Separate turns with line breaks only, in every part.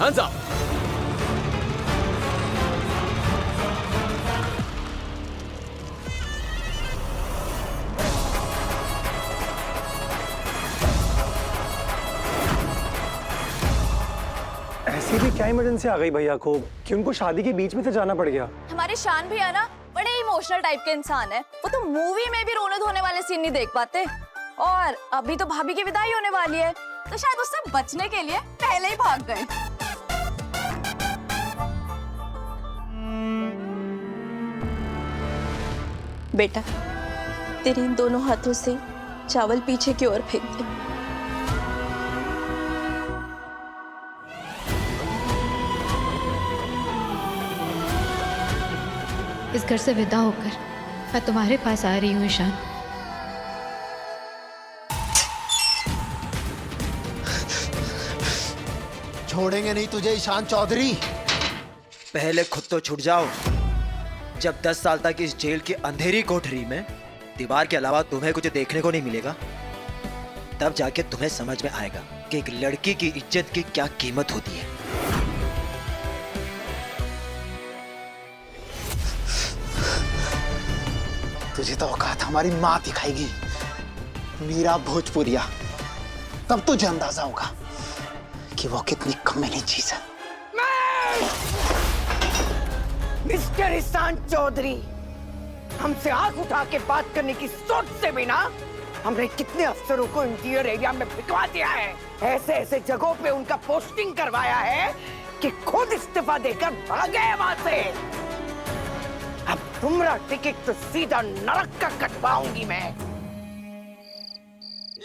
Hands up.
ऐसी भी क्या इमरजेंसी आ गई भैया को कि उनको शादी के बीच में से जाना पड़ गया?
हमारे शान भी है ना, बड़े इमोशनल टाइप के इंसान है। वो तो मूवी में भी रोने धोने वाले सीन नहीं देख पाते। और अभी तो भाभी की विदाई होने वाली है, तो शायद उससे बचने के लिए पहले ही भाग गए। बेटा, तेरे इन दोनों हाथों से चावल पीछे की ओर फेंक दे।
इस घर से विदा होकर मैं तुम्हारे पास आ रही हूँ ईशान।
छोड़ेंगे नहीं तुझे ईशान चौधरी।
पहले खुद तो छूट जाओ। जब 10 साल तक इस जेल की अंधेरी कोठरी में दीवार के अलावा तुम्हें कुछ देखने को नहीं मिलेगा, तब जाके तुम्हें समझ में आएगा कि एक लड़की की इज्जत की क्या कीमत होती है।
तुझे तो औकात हमारी माँ दिखाएगी, मीरा भोजपुरिया। तब तुझे अंदाजा होगा कि वो कितनी कमीनी चीज है।
मिस्टर ईशान चौधरी, हमसे आंख उठा के बात करने की सोच से भी ना हमने कितने अफसरों को इंटीरियर एरिया में भिजवा दिया है। ऐसे ऐसे जगहों पे उनका पोस्टिंग करवाया है कि खुद इस्तीफा देकर भागे वहां से। अब तुम्हारा टिकट तो सीधा नरक का कटवाऊंगी मैं।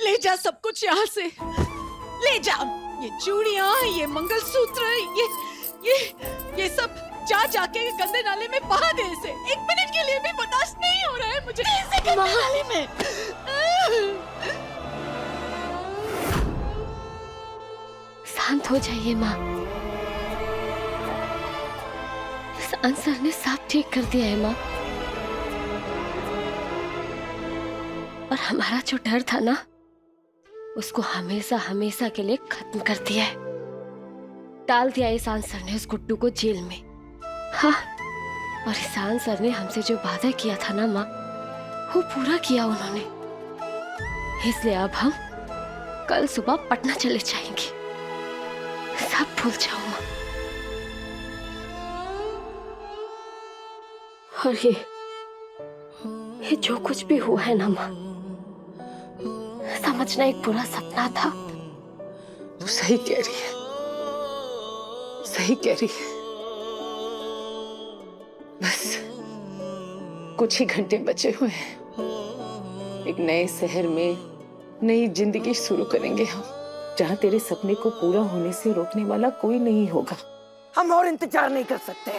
ले जा सब कुछ यहाँ से, ले जा। ये चूड़ियां, ये मंगलसूत्र, ये सब जा जाके गंदे नाले में बहा दे इसे। 1 मिनट के लिए भी बर्दाश्त नहीं हो रहा है मुझे इसे गंदे नाले में।
शांत हो जाइए माँ। ईशान सर ने साफ ठीक कर दिया है माँ। और हमारा जो डर था ना, उसको हमेशा हमेशा के लिए खत्म कर दिया है। डाल दिया ईशान सर ने उस गुड्डू को जेल में। हाँ, और ईशान सर ने हमसे जो वादा किया था ना माँ, वो पूरा किया उन्होंने। इसलिए अब हम कल सुबह पटना चले जाएंगे। सब भूल जाओ माँ। और ये जो कुछ भी हुआ है ना माँ, समझना एक बुरा सपना था।
तू सही कह रही है, सही कह रही है। बस कुछ ही घंटे बचे हुए हैं। एक नए शहर में नई जिंदगी शुरू करेंगे हम, जहाँ तेरे सपने को पूरा होने से रोकने वाला कोई नहीं होगा। हम और इंतजार नहीं कर सकते।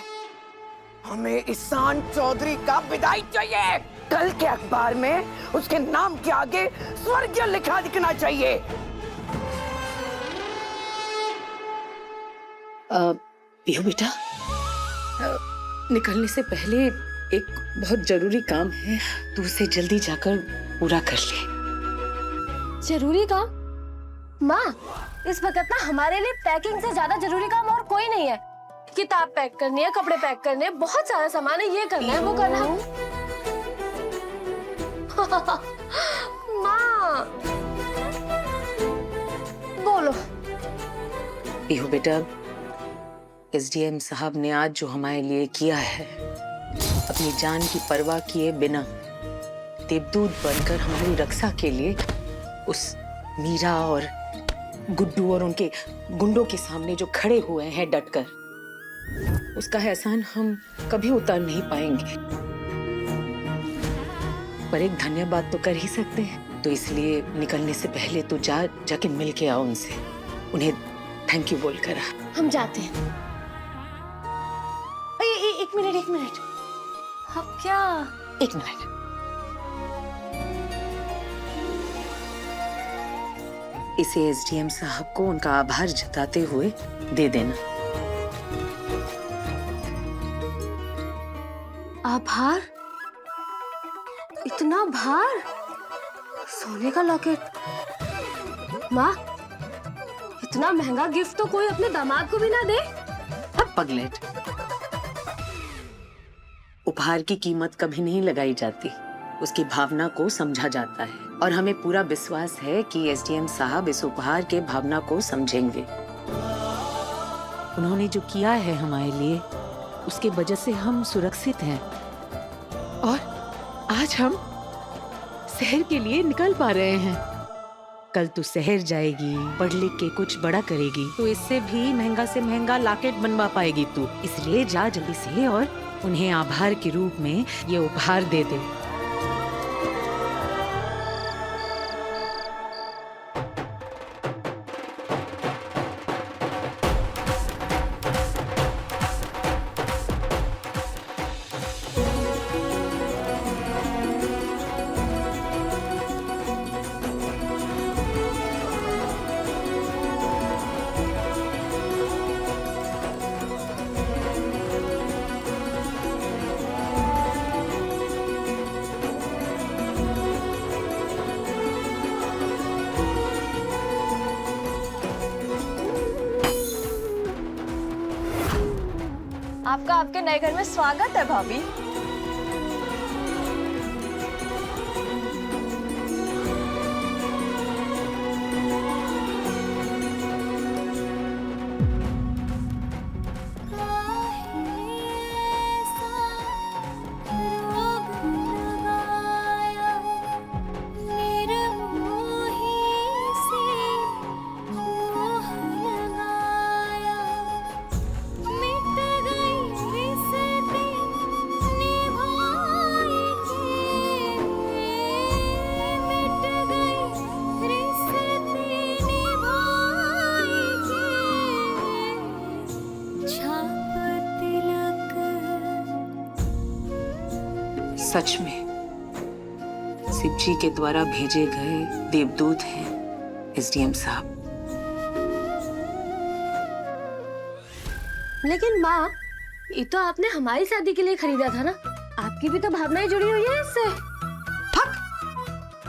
हमें ईशान चौधरी का विदाई चाहिए। कल के अखबार में उसके नाम के आगे स्वर्गीय लिखा दिखना चाहिए। पियो बेटा, निकलने से पहले एक बहुत जरूरी काम है, तू उसे जल्दी जाकर पूरा कर ले।
जरूरी काम? माँ, इस वक्त ना हमारे लिए पैकिंग से ज्यादा जरूरी काम और कोई नहीं है। किताब पैक करनी है, कपड़े पैक करने हैं, बहुत सारा सामान है, ये करना है, वो करना है। माँ, बोलो।
पियो बेटा, एसडीएम साहब ने आज जो हमारे लिए किया है, अपनी जान की परवाह किए बिना देवदूत बनकर हमारी रक्षा के लिए उस मीरा और गुड्डू और उनके गुंडों के सामने जो खड़े हुए हैं डटकर, उसका एहसान हम कभी उतार नहीं पाएंगे। पर एक धन्यवाद तो कर ही सकते हैं। तो इसलिए निकलने से पहले तो जाके मिल के आओ उनसे, उन्हें थैंक यू बोल कर।
हम जाते हैं। एक मिनट। अब क्या?
1 मिनट। इसे एसडीएम साहब को उनका आभार जताते हुए दे देना।
आभार? इतना भार? सोने का लॉकेट? माँ, इतना महंगा गिफ्ट तो कोई अपने दामाद को भी ना दे।
अब पगलेट, उपहार की कीमत कभी नहीं लगाई जाती, उसकी भावना को समझा जाता है और हमें पूरा विश्वास है कि एसडीएम साहब इस उपहार के भावना को समझेंगे। उन्होंने जो किया है हमारे लिए, उसके वजह से हम सुरक्षित हैं और आज हम शहर के लिए निकल पा रहे हैं। कल तू शहर जाएगी, पढ़ लिख के कुछ बड़ा करेगी, तो इससे भी महंगा से महंगा लॉकेट बनवा पाएगी तू। इसलिए जा जल्दी से और उन्हें आभार के रूप में ये उपहार दे दे।
आपका आपके नए घर में स्वागत है भाभी। सच में शिव जी के द्वारा भेजे गए देवदूत हैं एसडीएम साहब।
लेकिन माँ, ये तो आपने हमारी शादी के लिए खरीदा था ना, आपकी भी तो भावनाएं जुड़ी हुई है इससे।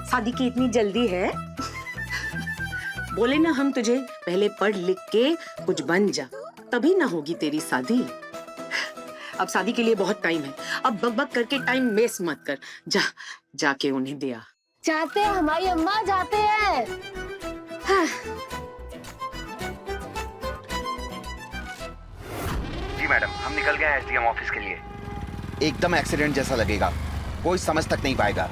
शादी की इतनी जल्दी है? बोले ना हम तुझे पहले पढ़ लिख के कुछ बन जा, तभी ना होगी तेरी शादी। अब शादी के लिए बहुत टाइम है, अब बक करके टाइम वेस्ट मत कर, जाके उन्हें दे आ।
जाते हैं हमारी अम्मा, जाते हैं। हाँ।
जी मैडम, हम निकल गए हैं एसडीएम ऑफिस के लिए। एकदम एक्सीडेंट जैसा लगेगा, कोई समझ तक नहीं पाएगा।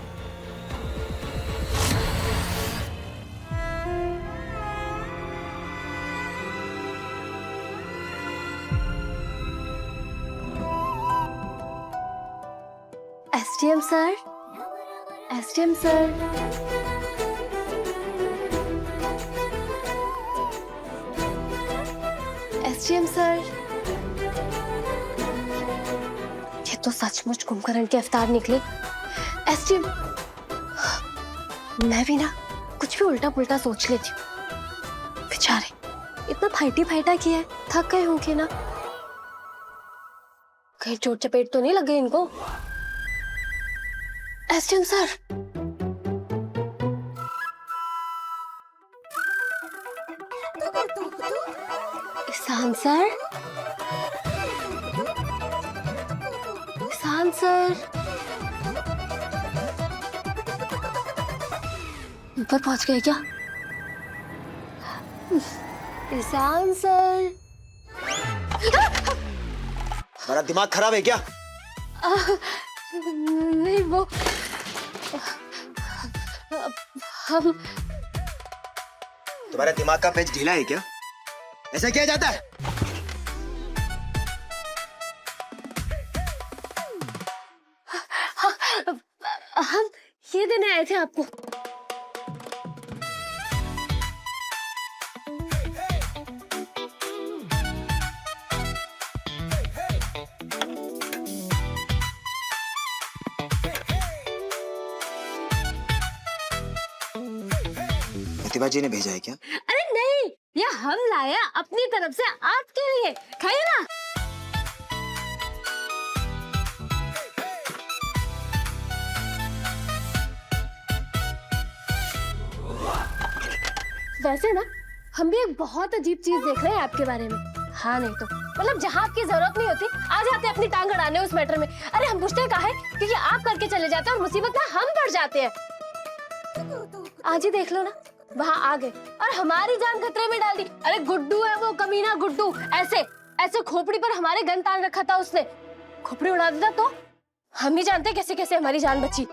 SDM sir, SDM sir, SDM sir, ये तो सचमुच कुंभकर्ण के अवतार निकले। एसडीएम, मैं भी ना कुछ भी उल्टा पुल्टा सोच लेती हूँ। बेचारे इतना फाइटा किया है, थक गए होंगे ना। कहीं चोट चपेट तो नहीं लग गई इनको। SDM sir, Ishan sir, Ishan sir, ऊपर पहुंच गए क्या? ईशान सर,
हमारा दिमाग खराब है क्या?
नहीं वो हम,
तुम्हारे दिमाग का पेच ढीला है क्या? ऐसा किया जाता है?
हम ये देने आए थे आपको।
प्रतिभा जी ने भेजा है क्या?
अरे नहीं, ये हम लाया अपनी तरफ से आपके लिए, खाइए ना। वैसे ना हम भी एक बहुत अजीब चीज देख रहे हैं आपके बारे में। हाँ नहीं तो मतलब जहाँ आपकी जरूरत नहीं होती आ जाते अपनी टांग अड़ाने उस मैटर में। अरे हम पूछते हैं कहा है क्योंकि आप करके चले जाते हैं और मुसीबत में हम पड़ जाते हैं। आज ही देख लो ना, वहाँ आ गए और हमारी जान खतरे में डाल दी। अरे गुड्डू है वो, कमीना गुड्डू। ऐसे ऐसे खोपड़ी पर हमारे गन तान रखा था उसने, खोपड़ी उड़ा देता तो हम ही जानते कैसे कैसे हमारी जान बची।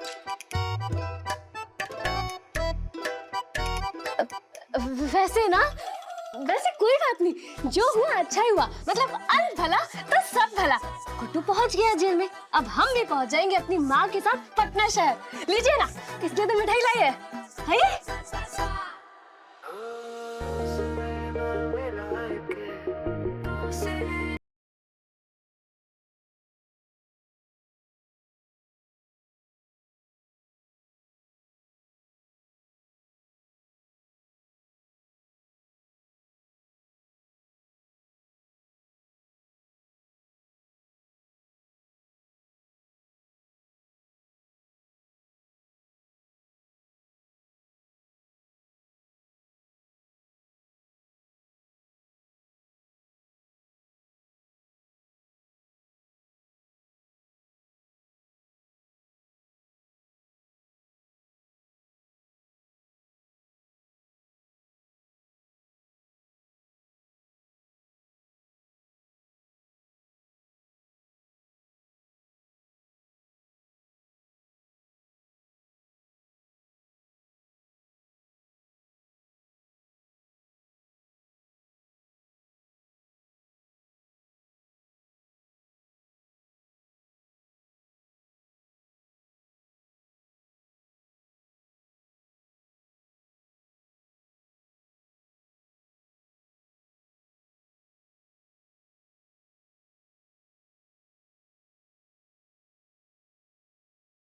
वैसे कोई बात नहीं, जो हुआ अच्छा ही हुआ। मतलब अन भला तो सब भला। गुड्डू पहुंच गया जेल में, अब हम भी पहुंच जाएंगे अपनी माँ के साथ पटना शहर। लीजिए ना, किसने तो मिठाई लाई है?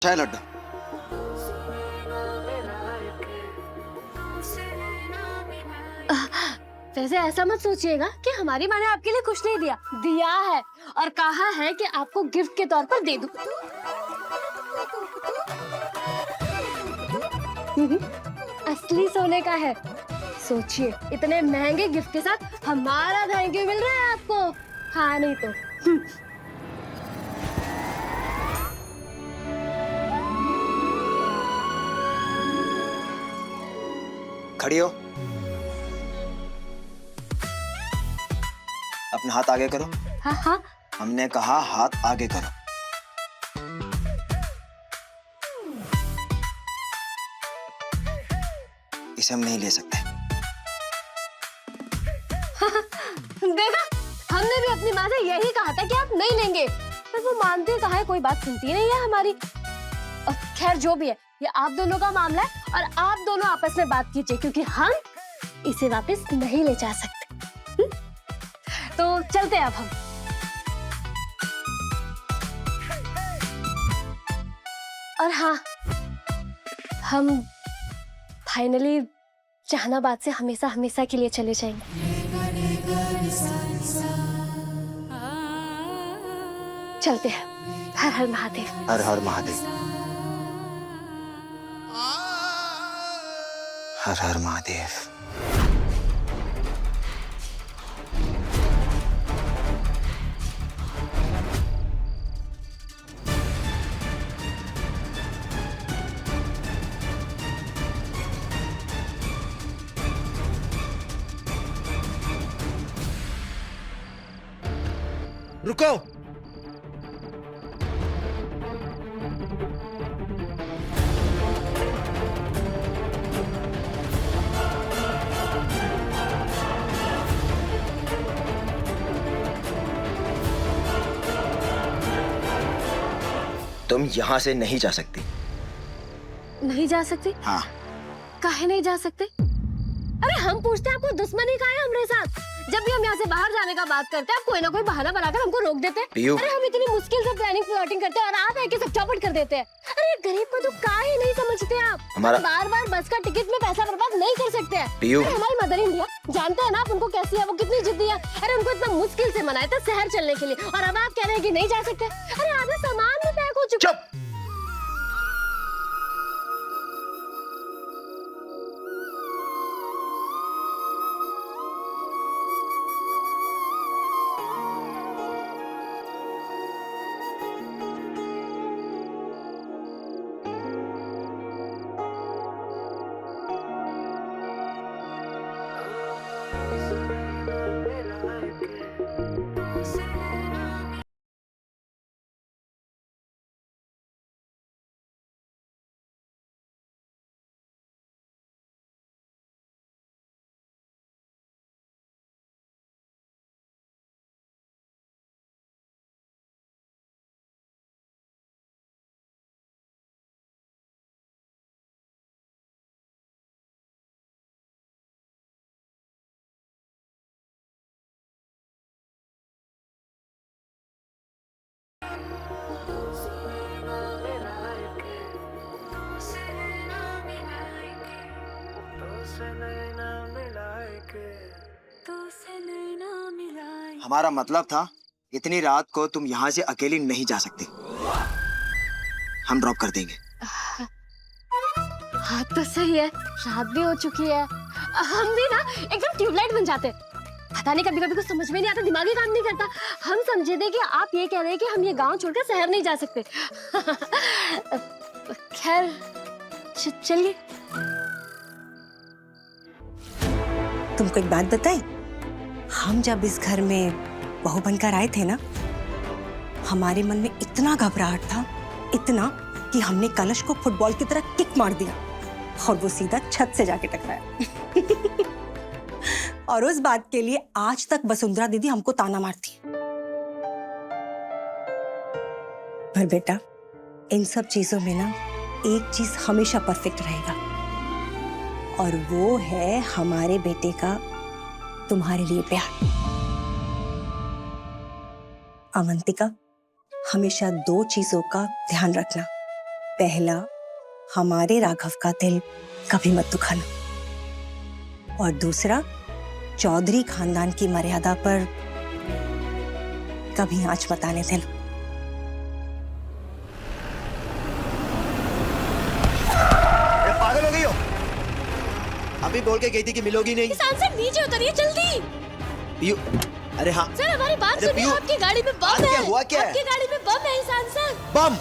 चाय लड्डू।
वैसे ऐसा मत सोचिएगा कि हमारी माँ ने आपके लिए कुछ नहीं दिया। दिया है और कहा है कि आपको गिफ्ट के तौर पर दे दूं। असली सोने का है। सोचिए, इतने महंगे गिफ्ट के साथ हमारा थैंक यू मिल रहा है आपको। हाँ नहीं तो
खड़ी हो, अपना हाथ आगे करो।
हाँ हाँ,
हमने कहा हाथ आगे करो। इसे हम नहीं ले सकते।
देखा, हमने भी अपनी माँ से यही कहा था कि आप नहीं लेंगे, पर वो मानती कहाँ है, कोई बात सुनती नहीं है हमारी। खैर जो भी है, ये आप दोनों का मामला है और आप दोनों आपस में बात कीजिए, क्योंकि हम इसे वापस नहीं ले जा सकते। तो चलते हैं अब हम। और हाँ, हम फाइनली जहानाबाद से हमेशा हमेशा के लिए चले जाएंगे। चलते हैं। हर हर महादेव।
हर हर महादेव। हर हर महादेव। रुको। तुम यहां से नहीं जा सकती।
नहीं जा सकते?
हाँ।
काहे नहीं जा सकते? अरे हम पूछते हैं, आपको दुश्मनी का है हमारे साथ? जब भी हम यहाँ से बाहर जाने का बात करते हैं, आप कोई ना कोई बहाना बनाकर हमको रोक देते हैं। अरे हम इतनी मुश्किल से प्लानिंग प्लॉटिंग करते हैं और आप आके सब चौपट कर देते हैं। अरे गरीब को तो काहे नहीं समझते आप?
हमारा
बार बार बस का टिकट में पैसा बर्बाद नहीं कर सकते हैं। अरे हमारी मदर इंडिया जानते हैं ना आप उनको कैसी है, वो कितनी जिद्दी है। अरे उनको इतना मुश्किल से मनाया था शहर चलने के लिए, और अब आप कह रहे हैं कि नहीं जा सकते। अरे आधा सामान में पैक हो चुका।
चुप। हमारा मतलब था इतनी रात को तुम यहाँ से अकेली नहीं जा सकती, हम ड्रॉप कर देंगे।
हाँ तो सही है, रात भी हो चुकी है, हम भी ना एकदम ट्यूबलाइट बन जाते। पता नहीं कभी कभी कुछ समझ में नहीं आता, दिमाग ही काम नहीं करता। हम समझे थे कि आप ये कह रहे हैं कि हम ये गांव छोड़कर शहर नहीं जा सकते। खैर चलिए।
तुमको एक बात बताएं, हम जब इस घर में बहू बनकर आए थे ना, हमारे मन में इतना घबराहट था, इतना कि हमने कलश को फुटबॉल की तरह किक मार दिया और वो सीधा छत से जाके टकराया। और उस बात के लिए आज तक वसुंधरा दीदी हमको ताना मारती है। पर बेटा, इन सब चीजों में ना एक चीज हमेशा परफेक्ट रहेगा, और वो है हमारे बेटे का तुम्हारे लिए प्यार। अवंतिका, हमेशा 2 चीजों का ध्यान रखना। पहला, हमारे राघव का दिल कभी मत दुखाना, और दूसरा, चौधरी खानदान की मर्यादा पर कभी आंच मत आने देना।
पागल हो गई हो? अभी बोल के गई थी कि मिलोगी नहीं।
किसान सर नीचे उतरिए जल्दी।
यू, अरे हाँ
सर हमारी बात
अरे
सुनिए,
पीयू,
आपकी गाड़ी में बम
आज
है।
क्या हुआ क्या है?
आपकी गाड़ी में बम है किसान सर।
बम?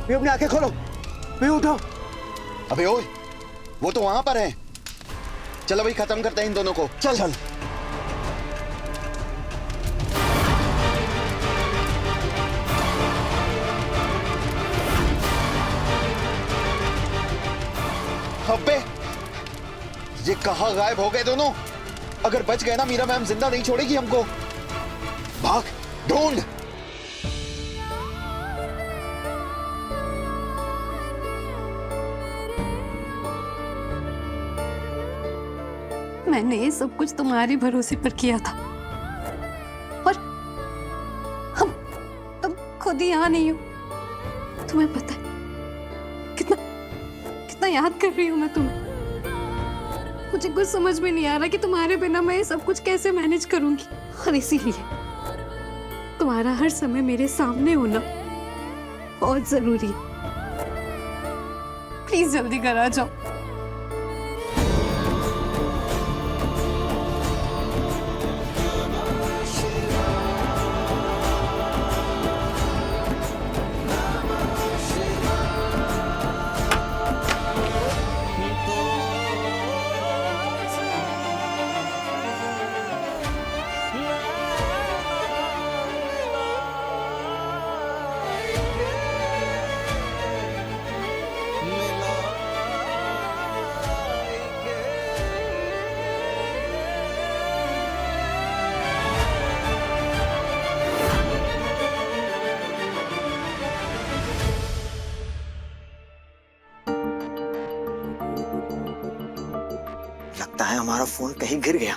भी अपनी आंखें खोलो, भी उठो। अबे ओए, वो तो वहां पर है। चलो भाई, खत्म करते हैं इन दोनों को। चल चल। अबे, ये कहाँ गायब हो गए दोनों? अगर बच गए ना, मीरा मैम जिंदा नहीं छोड़ेगी हमको। भाग, ढूंढ।
मैंने ये सब कुछ तुम्हारे भरोसे पर किया था, और तुम खुद ही यहाँ नहीं हो। तुम्हें पता है कितना कितना याद कर रही हूँ मैं तुम्हें। मुझे कुछ समझ में नहीं आ रहा कि तुम्हारे बिना मैं ये सब कुछ कैसे मैनेज करूंगी, और इसीलिए तुम्हारा हर समय मेरे सामने होना बहुत जरूरी है। प्लीज जल्दी घर आ जाओ।
लगता है हमारा फोन कहीं गिर गया,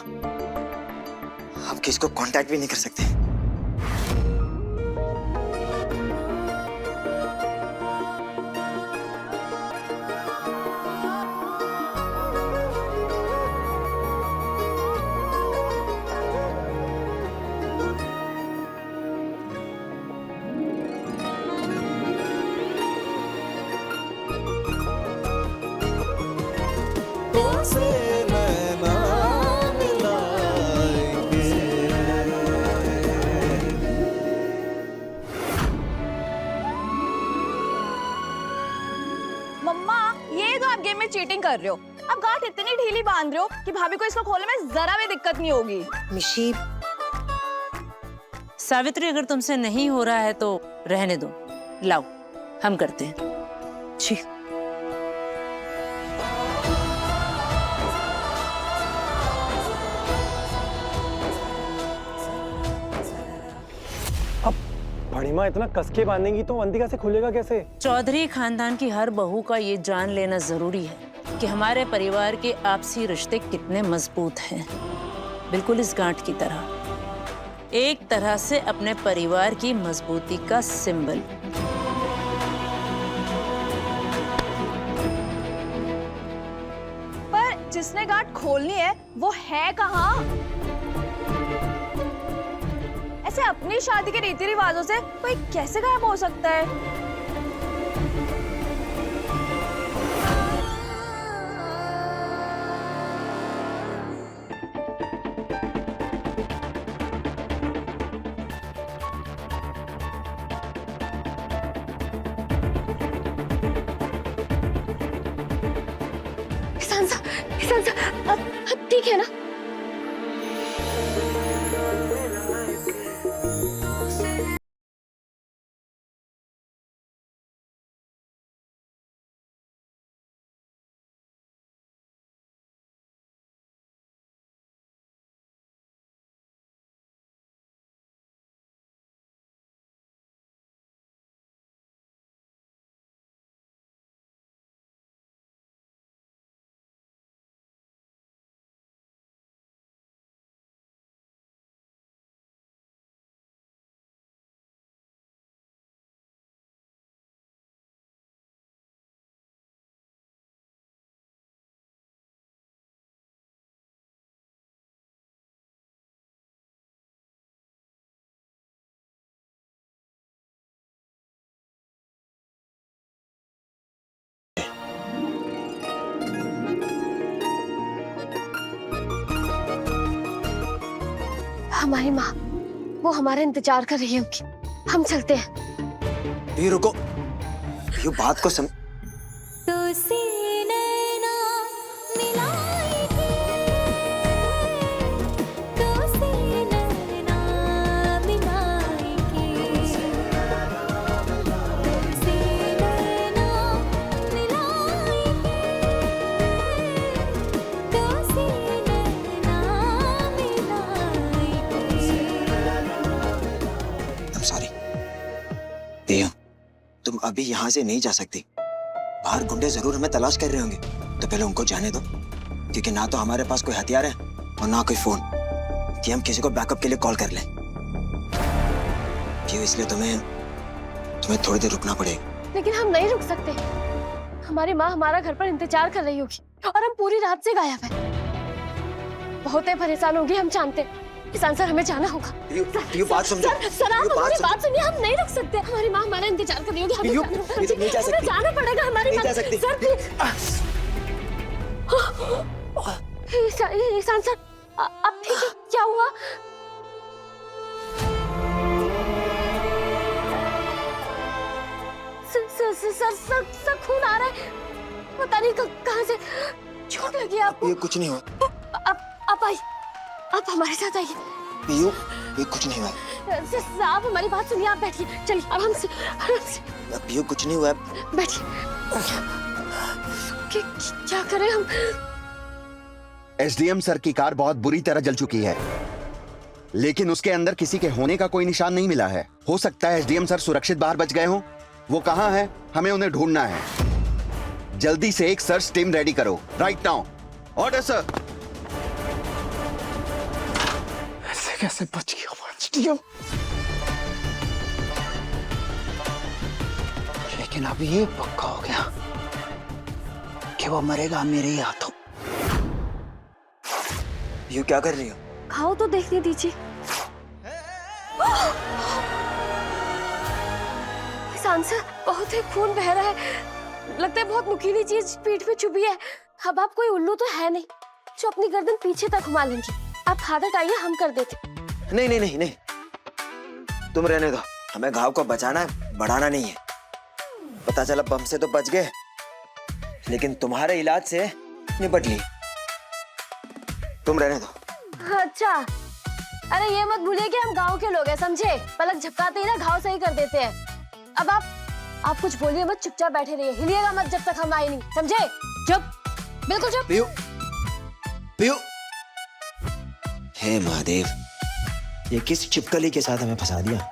हम किसी को कांटेक्ट भी नहीं कर सकते।
से मैं ना
एक्टिंग कर रहे हो। अब गांठ इतनी ढीली बांध रहे हो कि भाभी को इसको खोलने में जरा भी दिक्कत नहीं होगी।
मिशी,
सावित्री, अगर तुमसे नहीं हो रहा है तो रहने दो, लाओ हम करते हैं।
जी।
अब बड़ी माँ इतना कसके बांधेंगी तो अंतिका से खुलेगा कैसे?
चौधरी खानदान की हर बहू का ये जान लेना जरूरी है कि हमारे परिवार के आपसी रिश्ते कितने मजबूत हैं। बिल्कुल इस गांठ की तरह, एक तरह से अपने परिवार की मजबूती का सिंबल।
पर जिसने गांठ खोलनी है वो है कहाँ? ऐसे अपनी शादी के रीति रिवाजों से कोई कैसे गायब हो सकता है?
अब ठीक है ना? हमारी माँ, वो हमारा इंतजार कर रही होगी। हम चलते हैं।
ये रुको, ये बात को सम... तुम अभी यहाँ से नहीं जा सकती। बाहर गुंडे जरूर हमें तलाश कर रहे होंगे, तो पहले उनको जाने दो, क्योंकि ना तो हमारे पास कोई हथियार है और ना कोई फोन कि हम किसी को बैकअप के लिए कॉल कर लें। क्यों? इसलिए तुम्हें थोड़ी देर रुकना पड़ेगा।
लेकिन हम नहीं रुक सकते। हमारी माँ हमारा घर पर इंतजार कर रही होगी और हम पूरी रात से गायब हैं। बहुत परेशान होगी, हम जानते हैं। किसान सर, हमें जाना होगा।
बात समझो।
सर, आप हमारी बात सुनिए, हम नहीं रुक सकते। हमारी माँ हमारा इंतजार कर रही होगी, हमें जाना पड़ेगा। हमारी माँ, सर ईशान सर, अब ठीक है? क्या हुआ? सर खून आ रहा है, पता नहीं कहाँ से चोट लगी आपको।
ये कुछ नहीं हुआ।
आप आइए, आप हमारे साथ आइए।
पीयू, ये कुछ नहीं हुआ।
आप हमारी बात सुनिए, आप बैठिए। चलिए आराम से।
पीयू, कुछ नहीं हुआ।
बैठिए। क्या करें हम?
एसडीएम सर की कार बहुत बुरी तरह जल चुकी है, लेकिन उसके अंदर किसी के होने का कोई निशान नहीं मिला है। हो सकता है एसडीएम सर सुरक्षित बाहर बच गए हों। वो कहाँ है? हमें उन्हें ढूंढना है। जल्दी से एक सर्च टीम रेडी करो, राइट नाउ। Order sir.
ऐसे कैसे बच गया एसडीएम? लेकिन अब ये पक्का हो गया कि वो मरेगा मेरे ही हाथों।
ये क्या कर रही हो?
खाओ तो देखने दीजिए। किसान सर, बहुत ही खून बह रहा है। लगता है बहुत नुकीली चीज पीठ पे चुभी है। अब आप कोई उल्लू तो है नहीं जो अपनी गर्दन पीछे तक घुमा लेंगे। आप हाथ हटाइए, हम कर देते।
नहीं नहीं नहीं नहीं, तुम रहने दो। हमें घाव को बचाना है, बढ़ाना नहीं है। पता चला बम से तो बच गए, लेकिन तुम्हारे इलाज से निपट ली। तुम रहने दो।
अच्छा, अरे ये मत भूलिए कि हम गांव के लोग हैं, समझे? पलक झपकाते ही ना घाव सही कर देते हैं। अब आप कुछ बोलिए मत, चुपचाप बैठे रहिए, हिलिएगा मत जब तक हम आए नहीं, समझे? चुप, बिल्कुल चुप।
PU, PU. हे महादेव, ये किस चिपकली के साथ हमें फंसा दिया?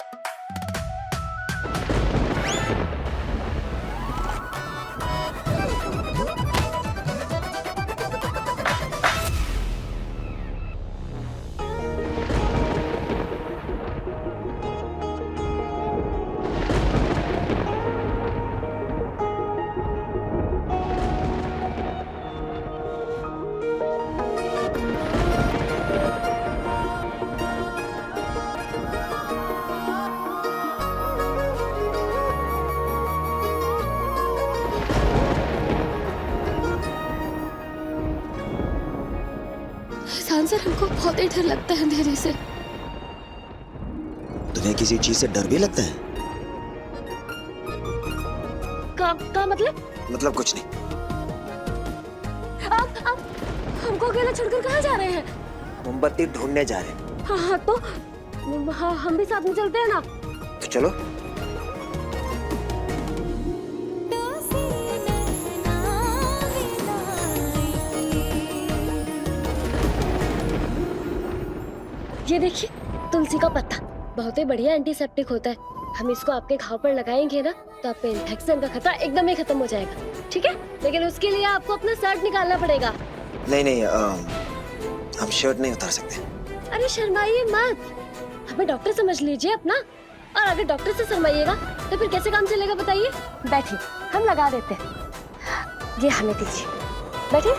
सर, हमको बहुत ही डर लगता है अंधेरे से।
तुम्हें किसी चीज से डर भी लगता है?
का मतलब?
मतलब कुछ नहीं।
आप हमको अकेला छोड़कर कहाँ जा रहे हैं?
मोमबत्ती ढूंढने जा रहे हैं।
हाँ, तो हाँ, हम भी साथ में चलते हैं ना?
तो चलो।
ये देखिए, तुलसी का पत्ता बहुत ही बढ़िया एंटीसेप्टिक होता है। हम इसको आपके घाव पर लगाएंगे ना तो आपके इन्फेक्शन का खतरा एकदम ही खत्म हो जाएगा, ठीक है? लेकिन उसके लिए आपको अपना शर्ट निकालना पड़ेगा।
नहीं, हम शर्ट नहीं उतार सकते।
अरे शर्माइए मत, हमें डॉक्टर समझ लीजिए अपना। और अगर डॉक्टर से शर्माइएगा तो फिर कैसे काम चलेगा बताइए? बैठिए, हम लगा देते हैं। ये हमें दीजिए, बैठिए।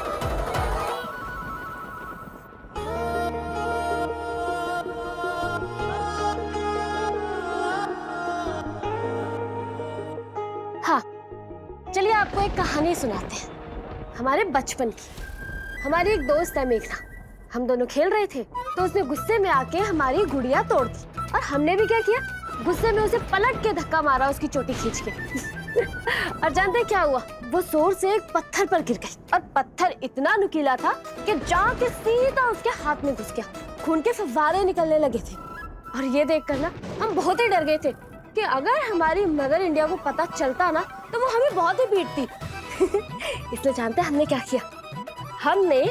हाँ, चलिए आपको एक कहानी सुनाते हैं हमारे बचपन की। हमारी एक दोस्त है मेघना, हम दोनों खेल रहे थे तो उसने गुस्से में आके हमारी गुड़िया तोड़ दी और हमने भी क्या किया, गुस्से में उसे पलट के धक्का मारा उसकी चोटी खींच के। और जानते क्या हुआ? वो जोर से एक पत्थर पर गिर गई और पत्थर इतना नुकीला था कि जाके सीधा उसके हाथ में घुस गया। खून के फव्वारे निकलने लगे थे और ये देखकर ना हम बहुत ही डर गए थे कि अगर हमारी मदर इंडिया को पता चलता ना तो वो हमें बहुत ही पीटती। इसलिए जानते हैं हमने क्या किया? हमने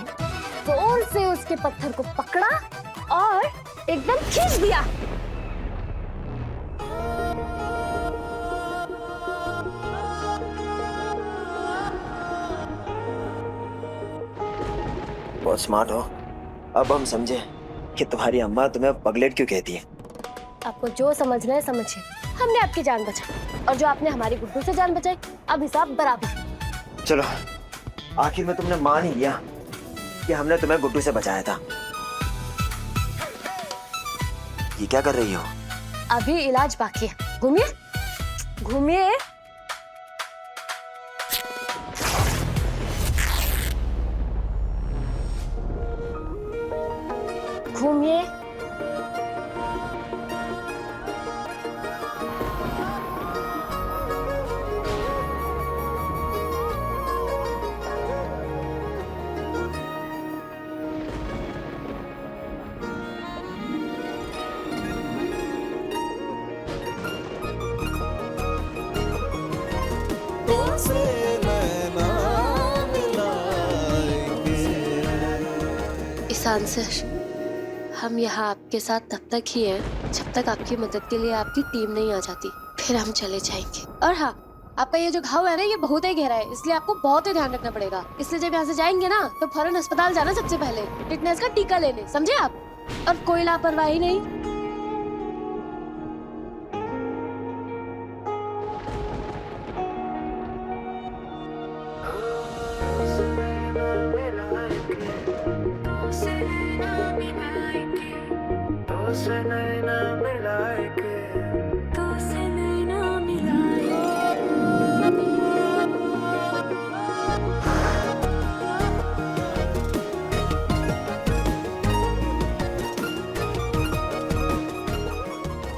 जोर से उसके पत्थर को पकड़ा और एकदम खींच दिया।
बहुत स्मार्ट हो। अब हम समझे कि तुम्हारी अम्मा तुम्हें पगलेट क्यों कहती है।
आपको जो समझना है समझिए। हमने आपकी जान बचाई और जो आपने हमारी गुड्डू से जान बचाई, अब हिसाब बराबर।
चलो, आखिर में तुमने मान ही लिया कि हमने तुम्हें गुड्डू से बचाया था। ये क्या कर रही हो?
अभी इलाज बाकी है। घूमिए घूमिए। घूमिए। ईशान सर, हम यहाँ आपके साथ तब तक ही हैं जब तक आपकी मदद के लिए आपकी टीम नहीं आ जाती, फिर हम चले जाएंगे। और हाँ, आपका ये जो घाव है ना, ये बहुत ही गहरा है, इसलिए आपको बहुत ही ध्यान रखना पड़ेगा। इसलिए जब यहाँ से जाएंगे ना तो फौरन अस्पताल जाना सबसे पहले, टिटनेस का टीका लेने, समझे आप? और कोई लापरवाही नहीं।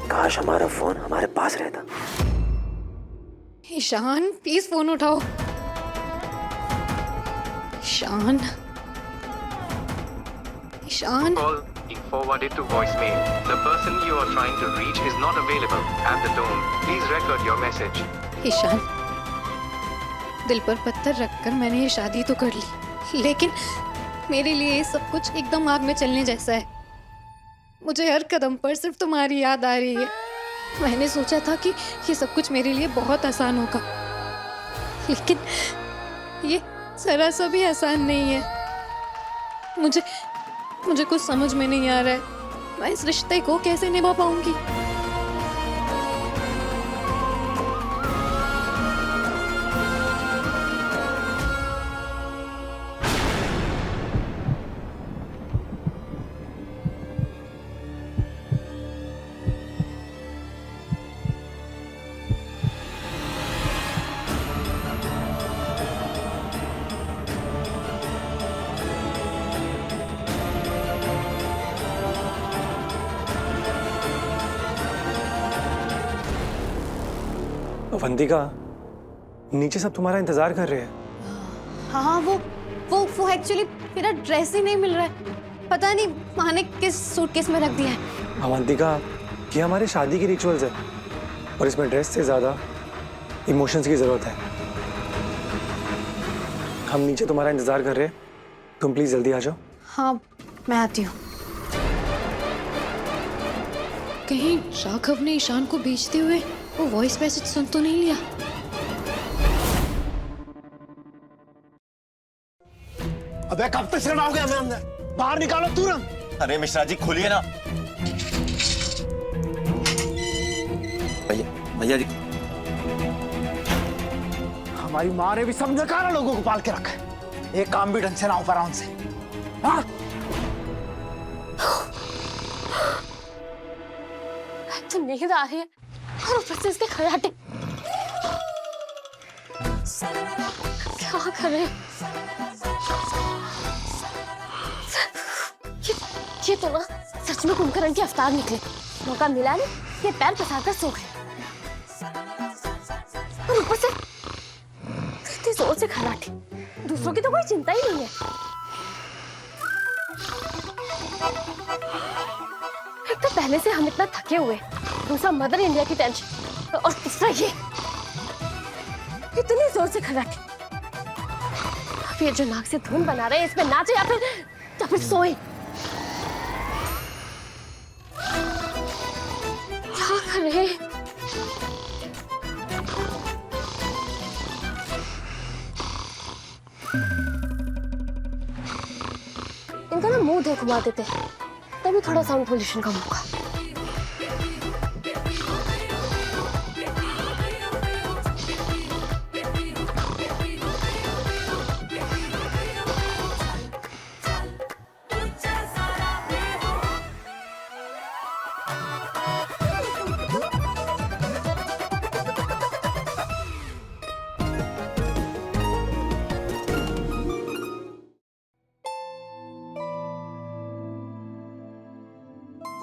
काश हमारा फोन हमारे पास रहता।
ईशान, प्लीज फोन उठाओ। Ishan, Ishan,
Call being forwarded to voicemail. The person you are trying to reach is not available. At the tone, please record your message.
Ishan, दिल पर पत्थर रखकर मैंने ये शादी तो कर ली, लेकिन मेरे लिए ये सब कुछ एकदम आग में चलने जैसा है। मुझे हर कदम पर सिर्फ तुम्हारी याद आ रही है। मैंने सोचा था कि ये सब कुछ मेरे लिए बहुत आसान होगा, लेकिन ये जरा सा भी आसान नहीं है। मुझे कुछ समझ में नहीं आ रहा है, मैं इस रिश्ते को कैसे निभा पाऊंगी।
अवंतिका, नीचे सब तुम्हारा इंतजार कर रहे हैं।
हाँ, वो एक्चुअली मेरा ड्रेस ही नहीं मिल रहा है। पता नहीं माँ ने किस सूटकेस में रख दिया है।
अवंतिका, ये हमारे शादी की रिचुअल्स है और इसमें ड्रेस से ज्यादा इमोशंस की जरूरत है। हम नीचे तुम्हारा इंतजार कर रहे हैं, तुम प्लीज जल्दी आ जाओ।
हाँ, मैं आती हूँ।
कहीं राघव ने ईशान को भेजते हुए वो वॉइस मैसेज सुन तो नहीं लिया?
अबे कब तक रहोगे हमें अंदर? बाहर निकालो तुरंत।
अरे मिश्रा जी खोलिए ना। भैया जी,
हमारी माँ ने भी समझा कहा लोगों को पाल के रखा है। एक काम भी ढंग से ना हो पा रहा उनसे। हाँ?
तो नींद आ रही है और ऊपर से इसके खराटे। क्या कर रहे हैं? ये तो ना सच में कुंभकर्ण के अवतार निकले। मौका मिला नहीं, ये पैर पसारकर सो गए और ऊपर से इतनी जोर से खराटे। दूसरों की तो कोई चिंता ही नहीं है। एक तो पहले से हम इतना थके हुए, दूसरा मदर इंडिया की टेंशन और तीसरा ये इतनी जोर से खराटे। अब ये जो नाक से धुन बना रहे हैं, इसमें नाचे या फिर सोए। क्या कर रहे हैं? इनका ना मुंह देख घुमा देते हैं, तभी थोड़ा साउंड पोल्यूशन कम होगा।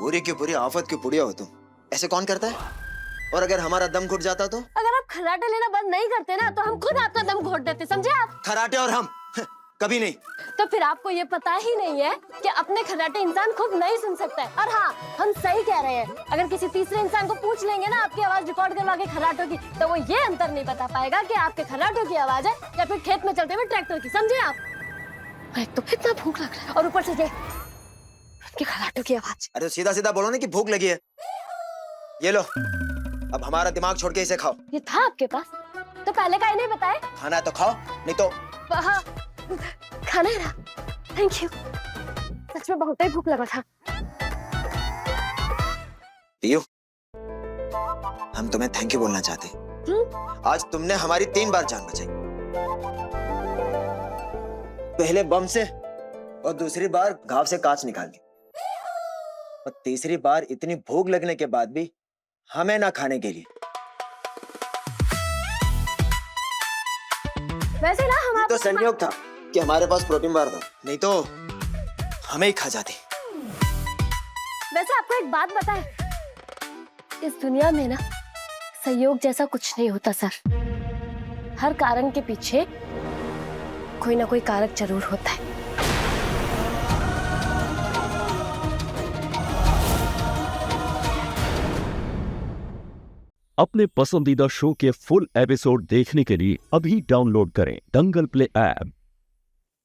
पूरी की पूरी आफत की पुड़िया हो तुम। ऐसे कौन करता है? और अगर हमारा दम घुट जाता तो?
अगर आप खर्राटे लेना बंद नहीं करते ना, तो हम खुद आपका दम घोट देते, समझे आप?
खराटे और हम कभी नहीं।
तो फिर आपको ये पता ही नहीं है कि अपने खर्राटे इंसान खुद नहीं सुन सकता है। और हाँ, हम सही कह रहे हैं। अगर किसी तीसरे इंसान को पूछ लेंगे ना आपकी आवाज रिकॉर्ड करवा के खर्राटों की, तो वो ये अंतर नहीं बता पाएगा कि आपके खर्राटों की आवाज है या फिर खेत में चलते हुए ट्रैक्टर की, समझे आप? एक तो इतना भूख लग रहा है और ऊपर से ये उनके खर्राटों की आवाज।
अरे सीधा सीधा बोलो ना कि भूख लगी है। ये लो, अब हमारा दिमाग छोड़ के इसे खाओ।
ये था आपके पास तो पहले का ही नहीं बताए?
खाना है तो खाओ, नहीं तो
हाँ, खाना है ना। थैंक यू, सच में बहुत ही भूख लगा था।
पियो, हम तुम्हें थैंक यू बोलना चाहते हैं। आज तुमने हमारी 3 बार जान बचाई। पहले बम से और दूसरी बार घाव से कांच निकाल दी, और तीसरी बार इतनी भूख लगने के बाद भी हमें ना खाने के लिए।
वैसे ना हमारा
तो संयोग था कि हमारे पास प्रोटीन बार था, नहीं तो हमें ही खा जाती।
वैसे आपको एक बात बताएं, इस दुनिया में ना संयोग जैसा कुछ नहीं होता सर। हर कारण के पीछे कोई ना कोई कारक जरूर होता है।
अपने पसंदीदा शो के फुल एपिसोड देखने के लिए अभी डाउनलोड करें दंगल प्ले ऐप।